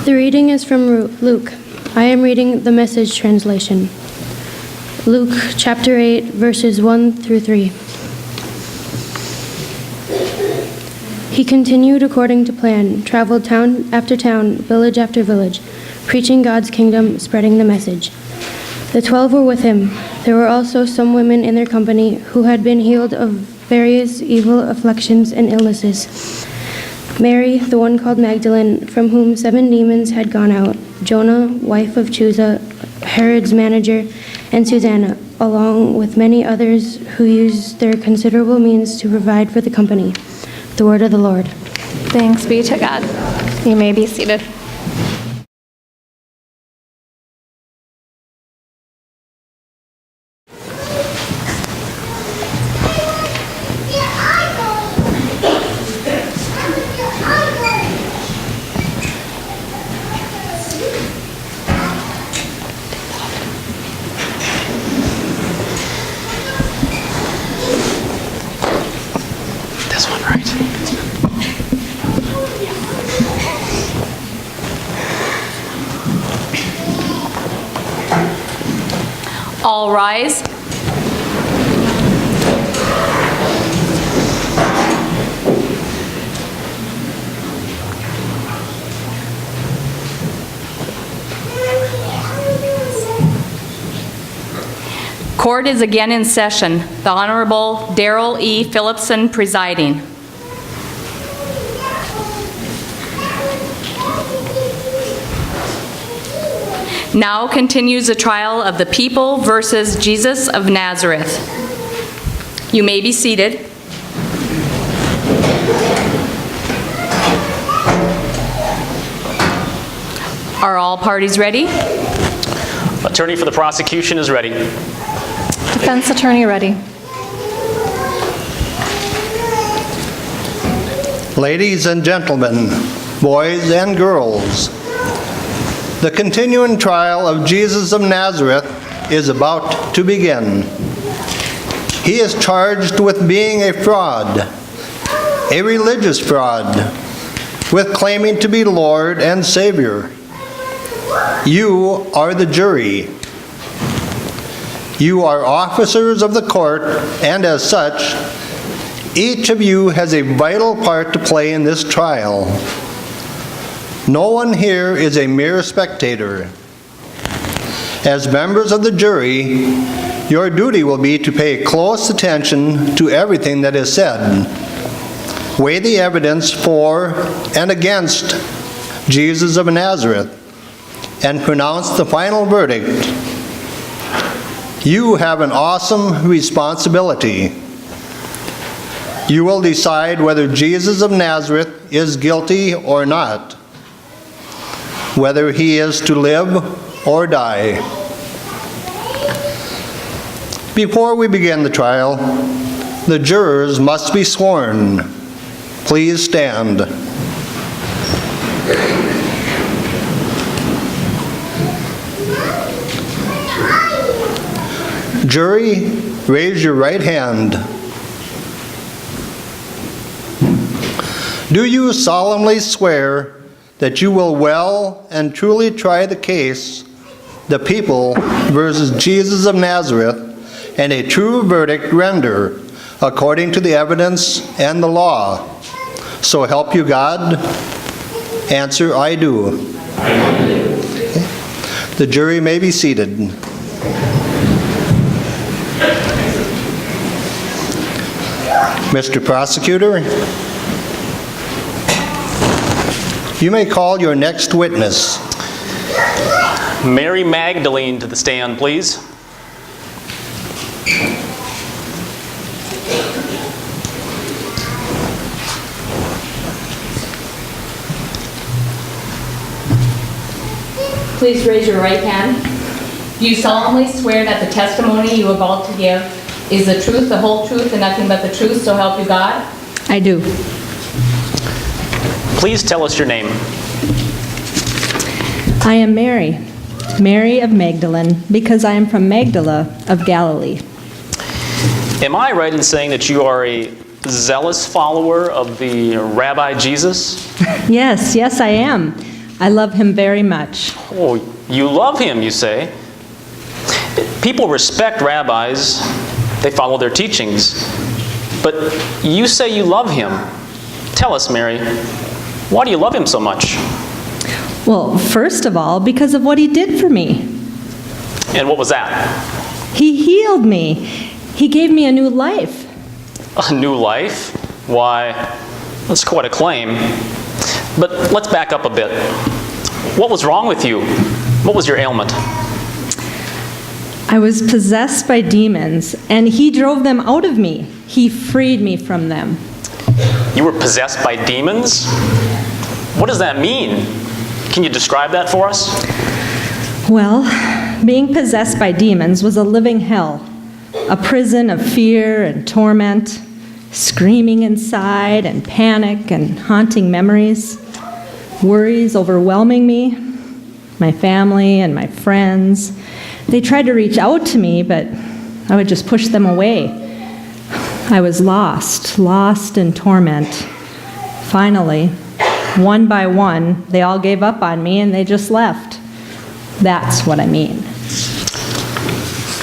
The reading is from Luke. I am reading the Message translation. Luke chapter 8, verses 1 through 3. He continued according to plan, traveled town after town, village after village, preaching God's kingdom, spreading the message. The 12 were with him. There were also some women in their company who had been healed of various evil afflictions and illnesses. Mary, the one called Magdalene, from whom 7 demons had gone out, Jonah, wife of Chuza, Herod's manager, and Susanna, along with many others who used their considerable means to provide for the company. The word of the Lord. Thanks be to God. You may be seated. This one, right? All rise. Court is again in session. The Honorable Darrell E. Phillipson presiding. Now continues the trial of the people versus Jesus of Nazareth. You may be seated. Are all parties ready? Attorney for the prosecution is ready. Defense attorney ready. Ladies and gentlemen, boys and girls, the continuing trial of Jesus of Nazareth is about to begin. He is charged with being a fraud, a religious fraud, with claiming to be Lord and Savior. You are the jury. You are officers of the court, and as such, each of you has a vital part to play in this trial. No one here is a mere spectator. As members of the jury, your duty will be to pay close attention to everything that is said. Weigh the evidence for and against Jesus of Nazareth, and pronounce the final verdict. You have an awesome responsibility. You will decide whether Jesus of Nazareth is guilty or not, whether he is to live or die. Before we begin the trial, the jurors must be sworn. Please stand. Jury, raise your right hand. Do you solemnly swear that you will well and truly try the case, the people versus Jesus of Nazareth, and a true verdict render according to the evidence and the law? So help you God? Answer, I do. The jury may be seated. Mr. Prosecutor, you may call your next witness. Mary Magdalene to the stand, please. Please raise your right hand. Do you solemnly swear that the testimony you are about to give is the truth, the whole truth, and nothing but the truth, so help you God? I do. Please tell us your name. I am Mary, Mary of Magdalene, because I am from Magdala of Galilee. Am I right in saying that you are a zealous follower of the Rabbi Jesus? Yes, I am. I love him very much. Oh, you love him, you say? People respect rabbis. They follow their teachings. But you say you love him. Tell us, Mary, why do you love him so much? Well, first of all, because of what he did for me. And what was that? He healed me. He gave me a new life. A new life? Why, that's quite a claim. But let's back up a bit. What was wrong with you? What was your ailment? I was possessed by demons, and he drove them out of me. He freed me from them. You were possessed by demons? What does that mean? Can you describe that for us? Well, being possessed by demons was a living hell, a prison of fear and torment, screaming inside and panic and haunting memories, worries overwhelming me, my family and my friends. They tried to reach out to me, but I would just push them away. I was lost in torment. Finally, one by one, they all gave up on me and they just left. That's what I mean.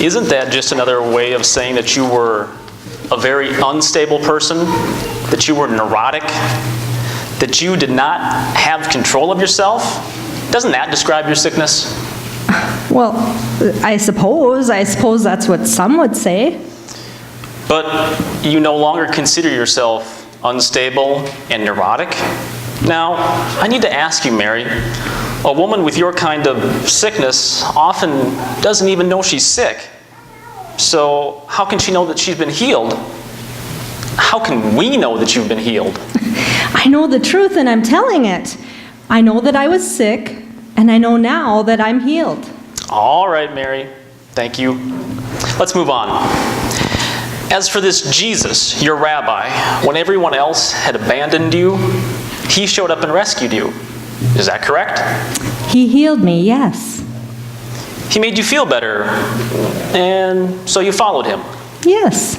Isn't that just another way of saying that you were a very unstable person? That you were neurotic? That you did not have control of yourself? Doesn't that describe your sickness? Well, I suppose that's what some would say. But you no longer consider yourself unstable and neurotic? Now, I need to ask you, Mary, a woman with your kind of sickness often doesn't even know she's sick. So how can she know that she's been healed? How can we know that you've been healed? I know the truth and I'm telling it. I know that I was sick, and I know now that I'm healed. All right, Mary. Thank you. Let's move on. As for this Jesus, your rabbi, when everyone else had abandoned you, he showed up and rescued you. Is that correct? He healed me, yes. He made you feel better, and so you followed him. Yes.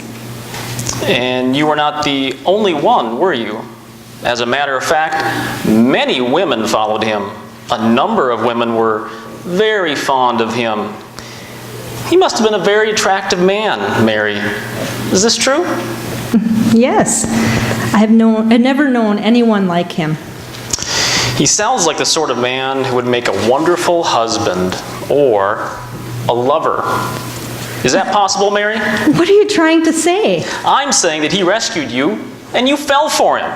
And you were not the only one, were you? As a matter of fact, many women followed him. A number of women were very fond of him. He must have been a very attractive man, Mary. Is this true? Yes. I've never known anyone like him. He sounds like the sort of man who would make a wonderful husband or a lover. Is that possible, Mary? What are you trying to say? I'm saying that he rescued you and you fell for him.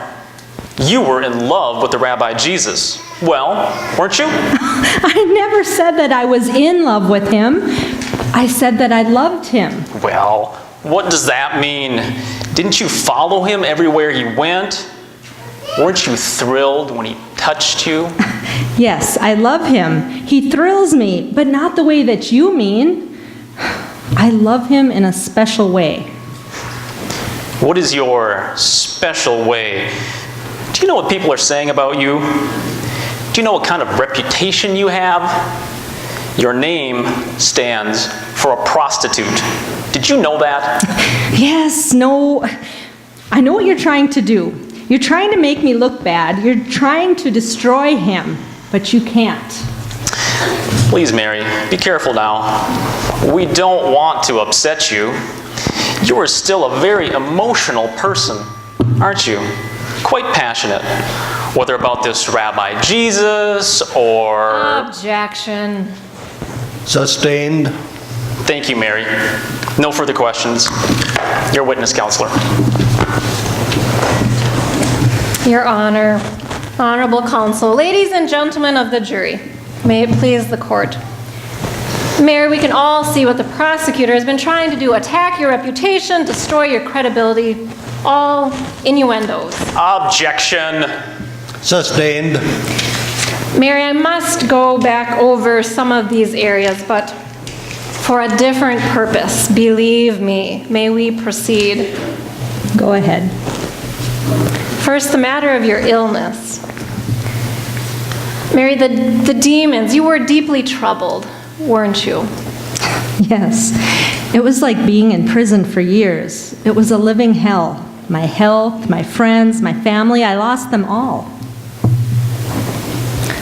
You were in love with the Rabbi Jesus. Well, weren't you? I never said that I was in love with him. I said that I loved him. Well, what does that mean? Didn't you follow him everywhere he went? Weren't you thrilled when he touched you? Yes, I love him. He thrills me, but not the way that you mean. I love him in a special way. What is your special way? Do you know what people are saying about you? Do you know what kind of reputation you have? Your name stands for a prostitute. Did you know that? Yes, no. I know what you're trying to do. You're trying to make me look bad. You're trying to destroy him, but you can't. Please, Mary, be careful now. We don't want to upset you. You are still a very emotional person, aren't you? Quite passionate. Whether about this Rabbi Jesus or... Objection. Sustained. Thank you, Mary. No further questions. Your witness, counselor. Your Honor, Honorable Counsel, ladies and gentlemen of the jury, may it please the court. Mary, we can all see what the prosecutor has been trying to do: attack your reputation, destroy your credibility, all innuendos. Objection. Sustained. Mary, I must go back over some of these areas, but for a different purpose. Believe me. May we proceed? Go ahead. First, the matter of your illness. Mary, the demons, you were deeply troubled, weren't you? Yes. It was like being in prison for years. It was a living hell. My health, my friends, my family, I lost them all.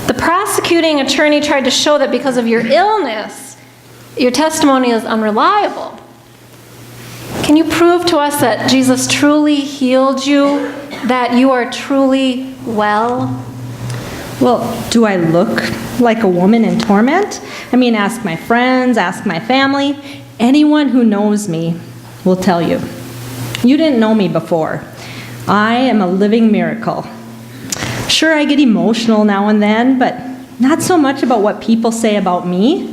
The prosecuting attorney tried to show that because of your illness, your testimony is unreliable. Can you prove to us that Jesus truly healed you, that you are truly well? Well, do I look like a woman in torment? I mean, ask my friends, ask my family. Anyone who knows me will tell you. You didn't know me before. I am a living miracle. Sure, I get emotional now and then, but not so much about what people say about me.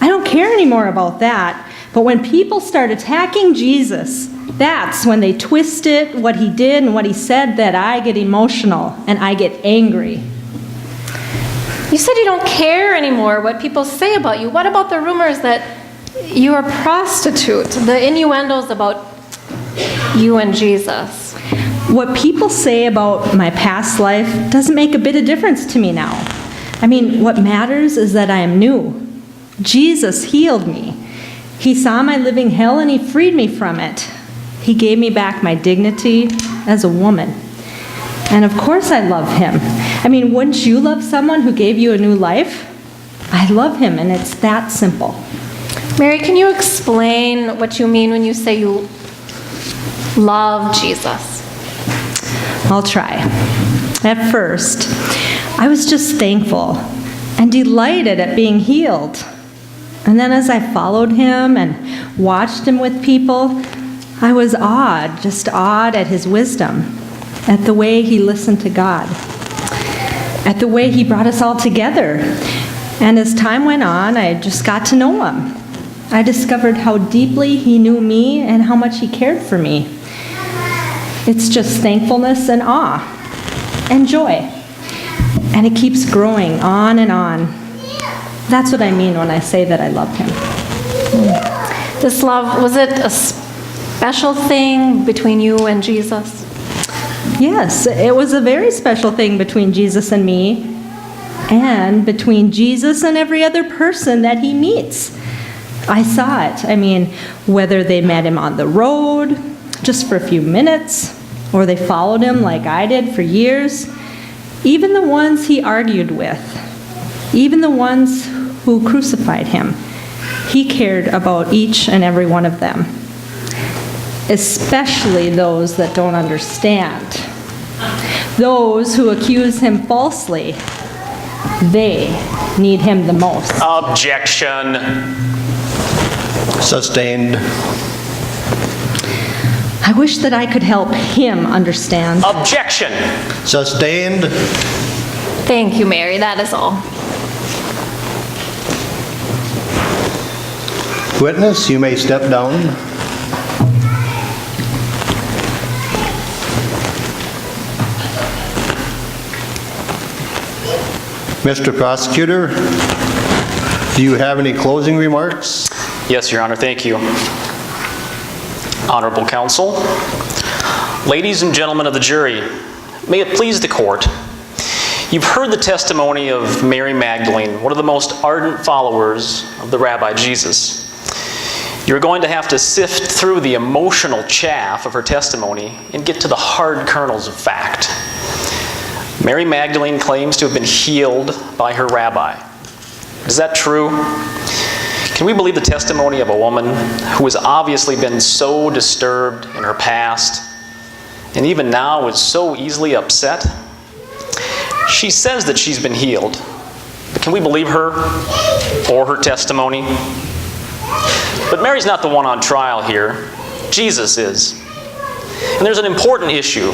I don't care anymore about that. But when people start attacking Jesus, that's when they twist it, what he did and what he said, that I get emotional and I get angry. You said you don't care anymore what people say about you. What about the rumors that you are a prostitute, the innuendos about you and Jesus? What people say about my past life doesn't make a bit of difference to me now. I mean, what matters is that I am new. Jesus healed me. He saw my living hell and he freed me from it. He gave me back my dignity as a woman. And of course I love him. I mean, wouldn't you love someone who gave you a new life? I love him, and it's that simple. Mary, can you explain what you mean when you say you love Jesus? I'll try. At first, I was just thankful and delighted at being healed. And then as I followed him and watched him with people, I was awed, just awed at his wisdom, at the way he listened to God, at the way he brought us all together. And as time went on, I just got to know him. I discovered how deeply he knew me and how much he cared for me. It's just thankfulness and awe and joy. And it keeps growing on and on. That's what I mean when I say that I love him. This love, was it a special thing between you and Jesus? Yes, it was a very special thing between Jesus and me, and between Jesus and every other person that he meets. I saw it. I mean, whether they met him on the road, just for a few minutes, or they followed him like I did for years, even the ones he argued with, even the ones who crucified him, he cared about each and every one of them, especially those that don't understand. Those who accuse him falsely, they need him the most. Objection. Sustained. I wish that I could help him understand. Objection. Sustained. Thank you, Mary. That is all. Witness, you may step down. Mr. Prosecutor, do you have any closing remarks? Yes, Your Honor, thank you. Honorable counsel, ladies and gentlemen of the jury, may it please the court, you've heard the testimony of Mary Magdalene, one of the most ardent followers of the Rabbi Jesus. You're going to have to sift through the emotional chaff of her testimony and get to the hard kernels of fact. Mary Magdalene claims to have been healed by her rabbi. Is that true? Can we believe the testimony of a woman who has obviously been so disturbed in her past and even now is so easily upset? She says that she's been healed, but can we believe her or her testimony? But Mary's not the one on trial here. Jesus is. And there's an important issue.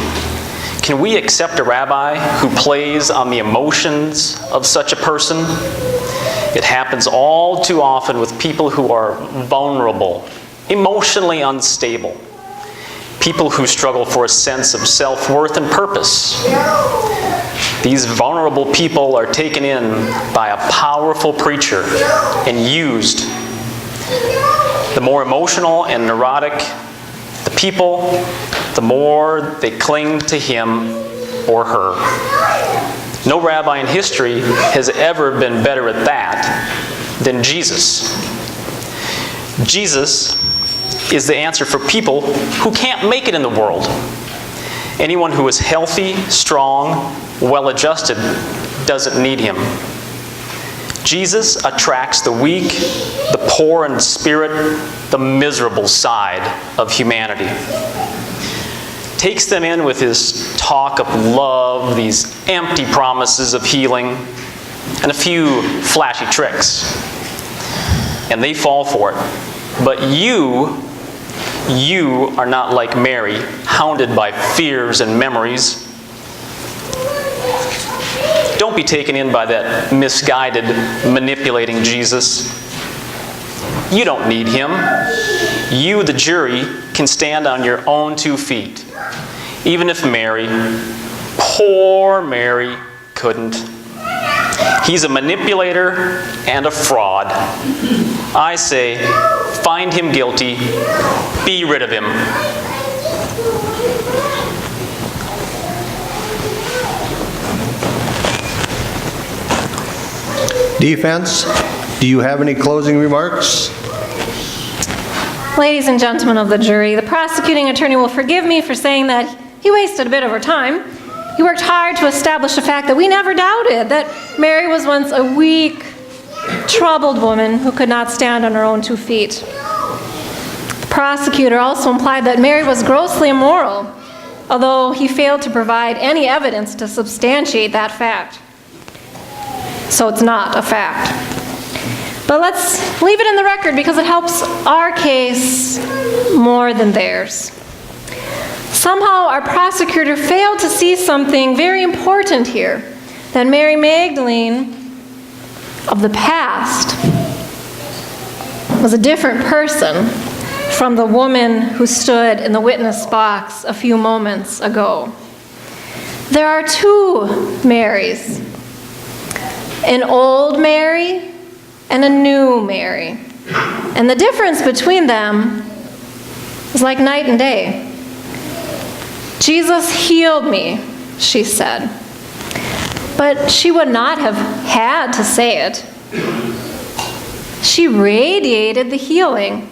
Can we accept a rabbi who plays on the emotions of such a person? It happens all too often with people who are vulnerable, emotionally unstable, people who struggle for a sense of self-worth and purpose. These vulnerable people are taken in by a powerful preacher and used. The more emotional and neurotic the people, the more they cling to him or her. No rabbi in history has ever been better at that than Jesus. Jesus is the answer for people who can't make it in the world. Anyone who is healthy, strong, well-adjusted doesn't need him. Jesus attracts the weak, the poor in spirit, the miserable side of humanity. Takes them in with his talk of love, these empty promises of healing, and a few flashy tricks. And they fall for it. But you are not like Mary, hounded by fears and memories. Don't be taken in by that misguided, manipulating Jesus. You don't need him. You, the jury, can stand on your own 2 feet. Even if Mary, poor Mary, couldn't. He's a manipulator and a fraud. I say, find him guilty, be rid of him. Defense, do you have any closing remarks? Ladies and gentlemen of the jury, the prosecuting attorney will forgive me for saying that he wasted a bit of our time. He worked hard to establish the fact that we never doubted that Mary was once a weak, troubled woman who could not stand on her own 2 feet. The prosecutor also implied that Mary was grossly immoral, although he failed to provide any evidence to substantiate that fact. So it's not a fact. But let's leave it in the record because it helps our case more than theirs. Somehow our prosecutor failed to see something very important here, that Mary Magdalene of the past was a different person from the woman who stood in the witness box a few moments ago. There are 2 Marys, an old Mary and a new Mary. And the difference between them is like night and day. Jesus healed me, she said. But she would not have had to say it. She radiated the healing.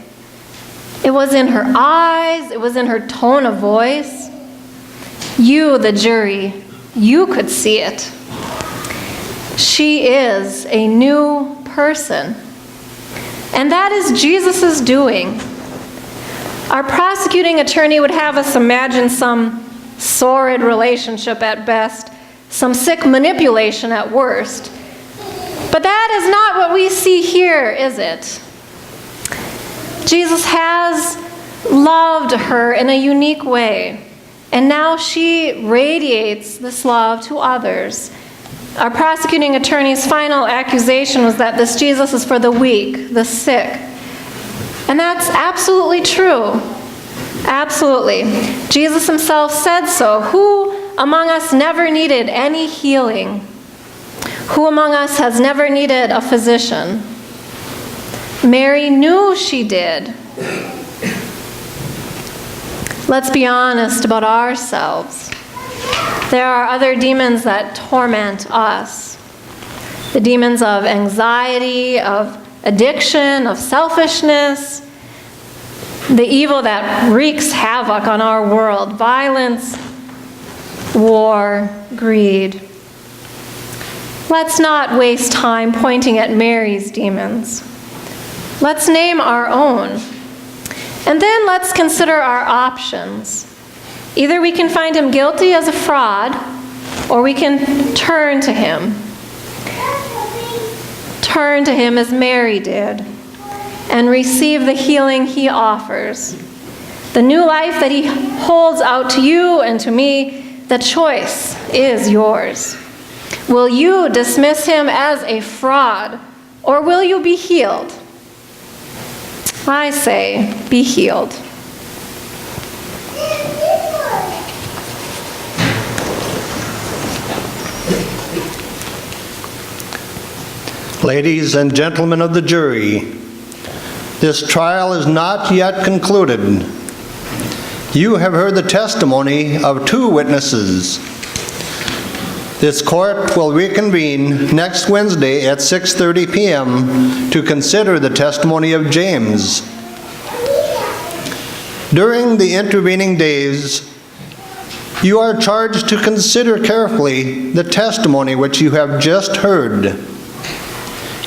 It was in her eyes, it was in her tone of voice. You, the jury, you could see it. She is a new person. And that is Jesus' doing. Our prosecuting attorney would have us imagine some sordid relationship at best, some sick manipulation at worst. But that is not what we see here, is it? Jesus has loved her in a unique way, and now she radiates this love to others. Our prosecuting attorney's final accusation was that this Jesus is for the weak, the sick. And that's absolutely true. Absolutely. Jesus himself said so. Who among us never needed any healing? Who among us has never needed a physician? Mary knew she did. Let's be honest about ourselves. There are other demons that torment us. The demons of anxiety, of addiction, of selfishness, the evil that wreaks havoc on our world, violence, war, greed. Let's not waste time pointing at Mary's demons. Let's name our own. And then let's consider our options. Either we can find him guilty as a fraud, or we can turn to him. Turn to him as Mary did, and receive the healing he offers. The new life that he holds out to you and to me, the choice is yours. Will you dismiss him as a fraud, or will you be healed? I say, be healed. Ladies and gentlemen of the jury, this trial is not yet concluded. You have heard the testimony of 2 witnesses. This court will reconvene next Wednesday at 6:30 p.m. to consider the testimony of James. During the intervening days, You are charged to consider carefully the testimony which you have just heard.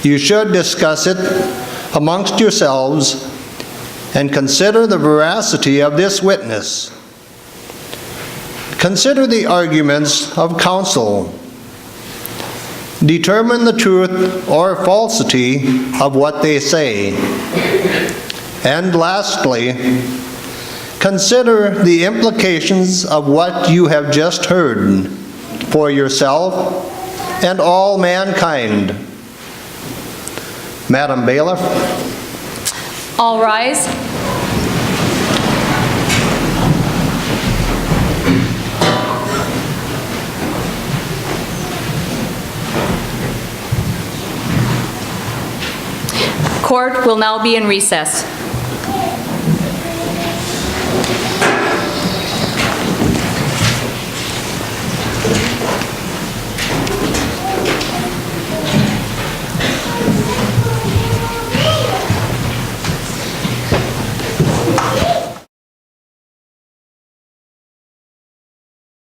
You should discuss it amongst yourselves and consider the veracity of this witness. Consider the arguments of counsel. Determine the truth or falsity of what they say. And lastly, consider the implications of what you have just heard for yourself and all mankind. Madam Bailiff. All rise. Court will now be in recess.